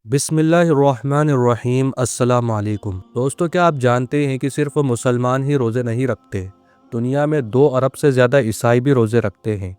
बिस्मिल्लाहिर्रहमानिर्रहीम अस्सलाम वालेकुम। दोस्तों, क्या आप जानते हैं कि सिर्फ मुसलमान ही रोज़े नहीं रखते। दुनिया में 2 अरब से ज़्यादा ईसाई भी रोज़े रखते हैं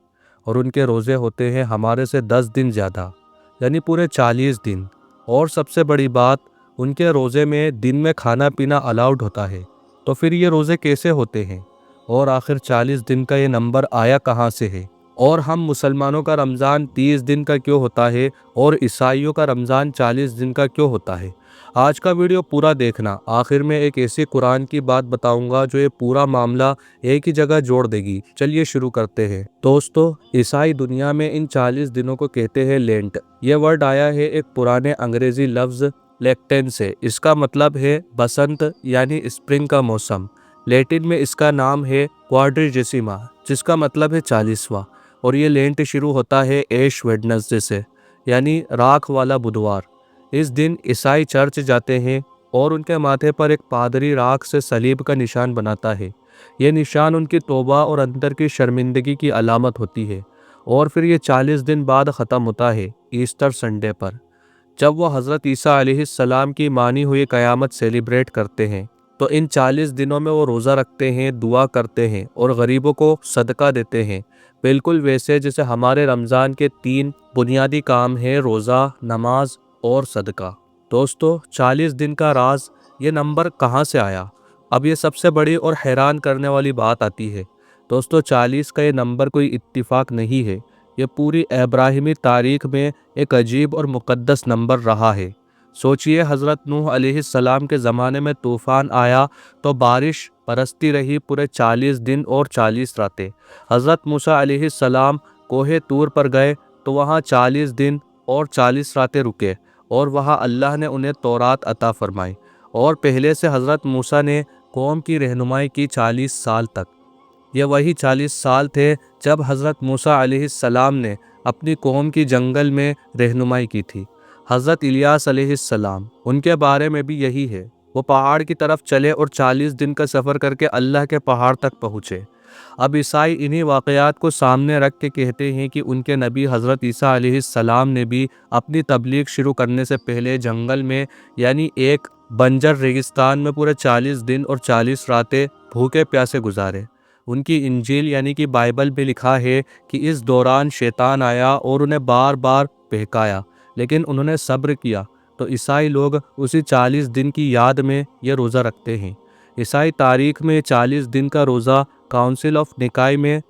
और उनके रोज़े होते हैं हमारे से 10 दिन ज़्यादा, यानी पूरे 40 दिन। और सबसे बड़ी बात, उनके रोज़े में दिन में खाना पीना अलाउड होता है। तो फिर ये रोज़े कैसे होते हैं और आखिर 40 दिन का ये नंबर आया कहाँ से है, और हम मुसलमानों का रमज़ान 30 दिन का क्यों होता है और ईसाइयों का रमज़ान 40 दिन का क्यों होता है। आज का वीडियो पूरा देखना। आखिर में एक ऐसी कुरान की बात बताऊंगा जो ये पूरा मामला एक ही जगह जोड़ देगी। चलिए शुरू करते हैं। दोस्तों, ईसाई दुनिया में इन 40 दिनों को कहते हैं लेंट। ये वर्ड आया है एक पुराने अंग्रेजी लफ्ज़ लेक्टेन से। इसका मतलब है बसंत यानी स्प्रिंग का मौसम। लैटिन में इसका नाम है क्वाड्रिजेसिमा, जिसका मतलब है 40वां। और ये लेंट शुरू होता है ऐश वेडनेसडे से, यानी राख वाला बुधवार। इस दिन ईसाई चर्च जाते हैं और उनके माथे पर एक पादरी राख से सलीब का निशान बनाता है। ये निशान उनकी तौबा और अंदर की शर्मिंदगी की अलामत होती है। और फिर ये 40 दिन बाद ख़त्म होता है ईस्टर संडे पर, जब वो हज़रत ईसा अलैहिस्सलाम की मानी हुई क़यामत सेलिब्रेट करते हैं। तो इन 40 दिनों में वो रोज़ा रखते हैं, दुआ करते हैं और गरीबों को सदका देते हैं। बिल्कुल वैसे जैसे हमारे रमज़ान के 3 बुनियादी काम हैं, रोज़ा, नमाज और सदका। दोस्तों, 40 दिन का राज, ये नंबर कहाँ से आया? अब ये सबसे बड़ी और हैरान करने वाली बात आती है। दोस्तों, 40 का ये नंबर कोई इत्तिफाक नहीं है। ये पूरी इब्राहिमी तारीख में एक अजीब और मुक़द्दस नंबर रहा है। सोचिए, हज़रत नूह अलैहिस्सलाम के ज़माने में तूफ़ान आया तो बारिश बरसती रही पूरे 40 दिन और 40 रातें। हज़रत मूसा अलैहिस्सलाम कोहे तूर पर गए तो वहाँ 40 दिन और 40 रातें रुके और वहाँ अल्लाह ने उन्हें तौरात अता फरमाई। और पहले से हज़रत मूसा ने कौम की रहनुमाई की 40 साल तक। ये वही 40 साल थे जब हज़रत मूसा अलैहिस्सलाम ने अपनी कौम की जंगल में रहनुमाई की थी। हज़रत इलियास अलैहिस्सलाम, उनके बारे में भी यही है। वो पहाड़ की तरफ चले और 40 दिन का सफ़र करके अल्लाह के पहाड़ तक पहुँचे। अब ईसाई इन्हीं वाक़यात को सामने रख के कहते हैं कि उनके नबी हज़रत ईसा अलैहिस्सलाम ने भी अपनी तबलीग शुरू करने से पहले जंगल में, यानी एक बंजर रेगिस्तान में पूरे 40 दिन और 40 रातें भूखे प्यासे गुजारे। उनकी इंजील यानी कि बाइबल में लिखा है कि इस दौरान शैतान आया और उन्हें बार बार बहकाया, लेकिन उन्होंने सब्र किया। तो ईसाई लोग उसी 40 दिन की याद में ये रोज़ा रखते हैं। ईसाई तारीख में 40 दिन का रोज़ा काउंसिल ऑफ निकाय में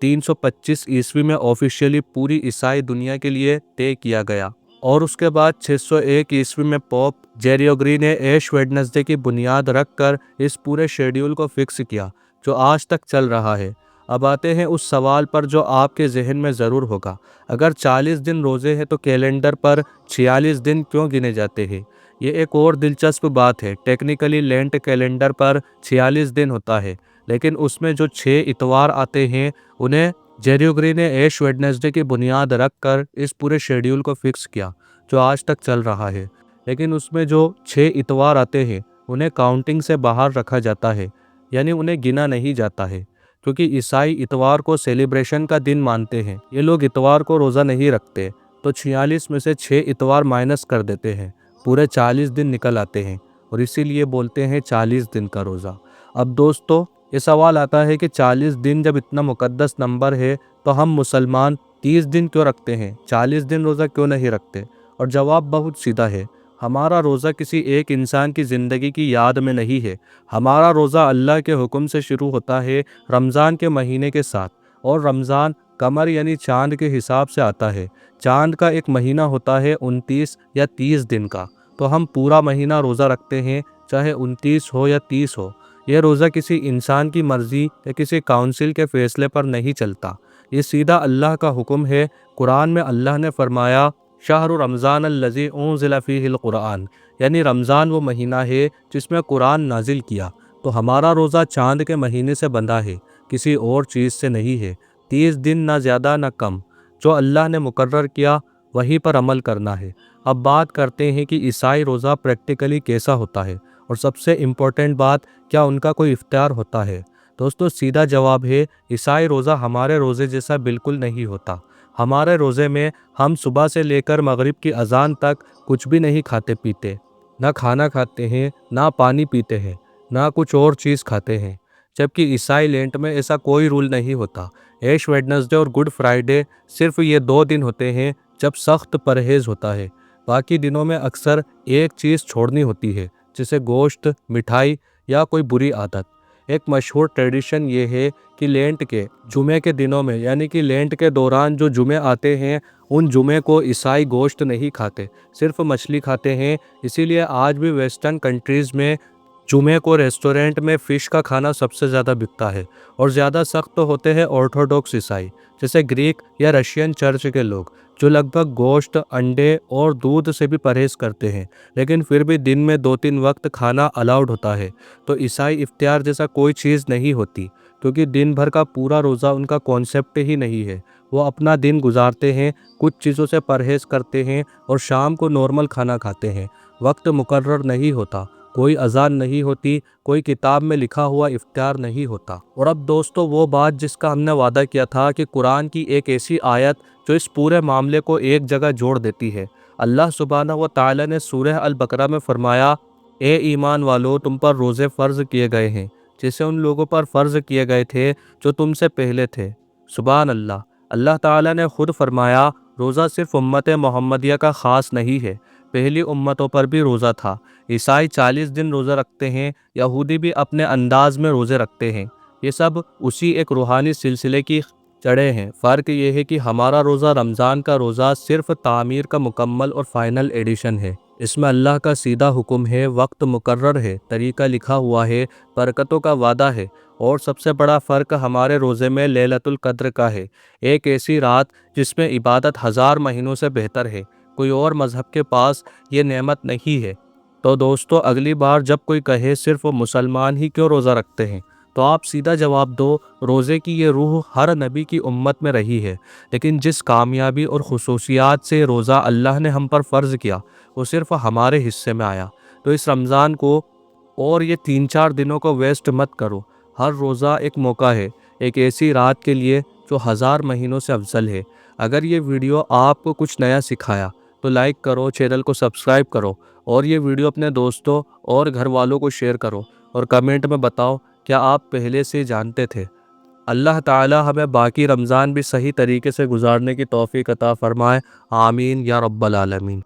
325 ईस्वी में ऑफिशियली पूरी ईसाई दुनिया के लिए तय किया गया। और उसके बाद 601 ईस्वी में पोप जेरियोग्री ने ऐश वेडनेसडे की बुनियाद रखकर इस पूरे शेड्यूल को फिक्स किया, जो आज तक चल रहा है। अब आते हैं उस सवाल पर जो आपके जहन में ज़रूर होगा। अगर 40 दिन रोज़े हैं तो कैलेंडर पर 46 दिन क्यों गिने जाते हैं? ये एक और दिलचस्प बात है। टेक्निकली लेंट कैलेंडर पर 46 दिन होता है, लेकिन उसमें जो 6 इतवार आते हैं उन्हें जेरियोग्री ने ऐश वेडनेसडे की बुनियाद रखकर इस पूरे शेड्यूल को फिक्स किया, जो आज तक चल रहा है। लेकिन उसमें जो 6 इतवार आते हैं उन्हें काउंटिंग से बाहर रखा जाता है, यानी उन्हें गिना नहीं जाता है, क्योंकि ईसाई इतवार को सेलिब्रेशन का दिन मानते हैं। ये लोग इतवार को रोज़ा नहीं रखते, तो 46 में से 6 इतवार माइनस कर देते हैं, पूरे 40 दिन निकल आते हैं और इसीलिए बोलते हैं 40 दिन का रोज़ा। अब दोस्तों, ये सवाल आता है कि 40 दिन जब इतना मुक़द्दस नंबर है तो हम मुसलमान 30 दिन क्यों रखते हैं, 40 दिन रोज़ा क्यों नहीं रखते? और जवाब बहुत सीधा है। हमारा रोज़ा किसी एक इंसान की ज़िंदगी की याद में नहीं है। हमारा रोज़ा अल्लाह के हुक्म से शुरू होता है रमज़ान के महीने के साथ। और रमज़ान कमर यानी चाँद के हिसाब से आता है। चाँद का एक महीना होता है 29 या 30 दिन का, तो हम पूरा महीना रोज़ा रखते हैं, चाहे 29 हो या 30 हो। यह रोज़ा किसी इंसान की मर्ज़ी या किसी काउंसिल के फ़ैसले पर नहीं चलता। ये सीधा अल्लाह का हुक्म है। कुरान में अल्लाह ने फरमाया, शाहरु रमज़ान अल्लज़ी उन्ज़िला फ़ीहिल कुरान, यानी रमज़ान वो महीना है जिसमें कुरान नाजिल किया। तो हमारा रोज़ा चाँद के महीने से बंधा है, किसी और चीज़ से नहीं है। 30 दिन ना ज़्यादा ना कम, जो अल्लाह ने मुकर्रर किया वहीं पर अमल करना है। अब बात करते हैं कि ईसाई रोज़ा प्रैक्टिकली कैसा होता है, और सबसे इम्पोर्टेंट बात, क्या उनका कोई इफ्तार होता है? दोस्तों, सीधा जवाब है ईसाई रोज़ा हमारे रोज़े जैसा बिल्कुल नहीं होता। ہمارے روزے میں ہم صبح سے لے کر مغرب کی اذان تک کچھ بھی نہیں کھاتے پیتے، نہ کھانا کھاتے ہیں، نہ پانی پیتے ہیں، نہ کچھ اور چیز کھاتے ہیں، جبکہ عیسائی لینٹ میں ایسا کوئی رول نہیں ہوتا۔ ایش ویڈنسڈے اور گڈ فرائیڈے صرف یہ 2 دن ہوتے ہیں جب سخت پرہیز ہوتا ہے۔ باقی دنوں میں اکثر ایک چیز چھوڑنی ہوتی ہے، جیسے گوشت، مٹھائی یا کوئی بری عادت۔ ایک مشہور ٹریڈیشن یہ ہے کہ لینٹ کے جمعے کے دنوں میں، یعنی کہ لینٹ کے دوران جو جمعے آتے ہیں، ان جمعے کو عیسائی گوشت نہیں کھاتے، صرف مچھلی کھاتے ہیں۔ اسی لیے آج بھی ویسٹرن کنٹریز میں جمعے کو ریسٹورنٹ میں فش کا کھانا سب سے زیادہ بکتا ہے، اور زیادہ سخت ہوتے ہیں آرتھوڈاکس عیسائی، جیسے گریک یا رشین چرچ کے لوگ، جو لگ بھگ گوشت، انڈے اور دودھ سے بھی پرہیز کرتے ہیں، لیکن پھر بھی دن میں 2-3 وقت کھانا الاؤڈ ہوتا ہے۔ تو عیسائی افطار جیسا کوئی چیز نہیں ہوتی، کیونکہ دن بھر کا پورا روزہ ان کا کانسیپٹ ہی نہیں ہے۔ وہ اپنا دن گزارتے ہیں، کچھ چیزوں سے پرہیز کرتے ہیں اور شام کو نارمل کھانا کھاتے ہیں۔ وقت مقرر نہیں ہوتا، کوئی اذان نہیں ہوتی، کوئی کتاب میں لکھا ہوا افطار نہیں ہوتا۔ اور اب دوستو وہ بات جس کا ہم نے وعدہ کیا تھا کہ قرآن کی ایک ایسی آیت جو اس پورے معاملے کو ایک جگہ جوڑ دیتی ہے۔ اللہ سبحانہ و تعالی نے سورہ البقرہ میں فرمایا، اے ایمان والو، تم پر روزے فرض کیے گئے ہیں جیسے ان لوگوں پر فرض کیے گئے تھے جو تم سے پہلے تھے۔ سبحان اللہ۔ اللہ تعالی نے خود فرمایا، روزہ صرف امت محمدیہ کا خاص نہیں ہے، پہلی امتوں پر بھی روزہ تھا۔ عیسائی 40 دن روزہ رکھتے ہیں، یہودی بھی اپنے انداز میں روزے رکھتے ہیں۔ یہ سب اسی ایک روحانی سلسلے کی جڑیں ہیں۔ فرق یہ ہے کہ ہمارا روزہ، رمضان کا روزہ، صرف تعمیر کا مکمل اور فائنل ایڈیشن ہے۔ اس میں اللہ کا سیدھا حکم ہے، وقت مقرر ہے، طریقہ لکھا ہوا ہے، برکتوں کا وعدہ ہے۔ اور سب سے بڑا فرق ہمارے روزے میں لیلۃ القدر کا ہے، ایک ایسی رات جس میں عبادت 1000 مہینوں سے بہتر ہے۔ کوئی اور مذہب کے پاس یہ نعمت نہیں ہے۔ تو دوستو، اگلی بار جب کوئی کہے صرف مسلمان ہی کیوں روزہ رکھتے ہیں، تو آپ سیدھا جواب دو، روزے کی یہ روح ہر نبی کی امت میں رہی ہے، لیکن جس کامیابی اور خصوصیات سے روزہ اللہ نے ہم پر فرض کیا، وہ صرف ہمارے حصے میں آیا۔ تو اس رمضان کو اور یہ 3-4 دنوں کو ویسٹ مت کرو۔ ہر روزہ ایک موقع ہے، ایک ایسی رات کے لیے جو 1000 مہینوں سے افضل ہے۔ اگر یہ ویڈیو آپ کو کچھ نیا سکھایا تو لائک کرو، چینل کو سبسکرائب کرو، اور یہ ویڈیو اپنے دوستوں اور گھر والوں کو شیئر کرو، اور کمنٹ میں بتاؤ کیا آپ پہلے سے جانتے تھے۔ اللہ تعالی ہمیں باقی رمضان بھی صحیح طریقے سے گزارنے کی توفیق عطا فرمائے، آمین یا رب العالمین۔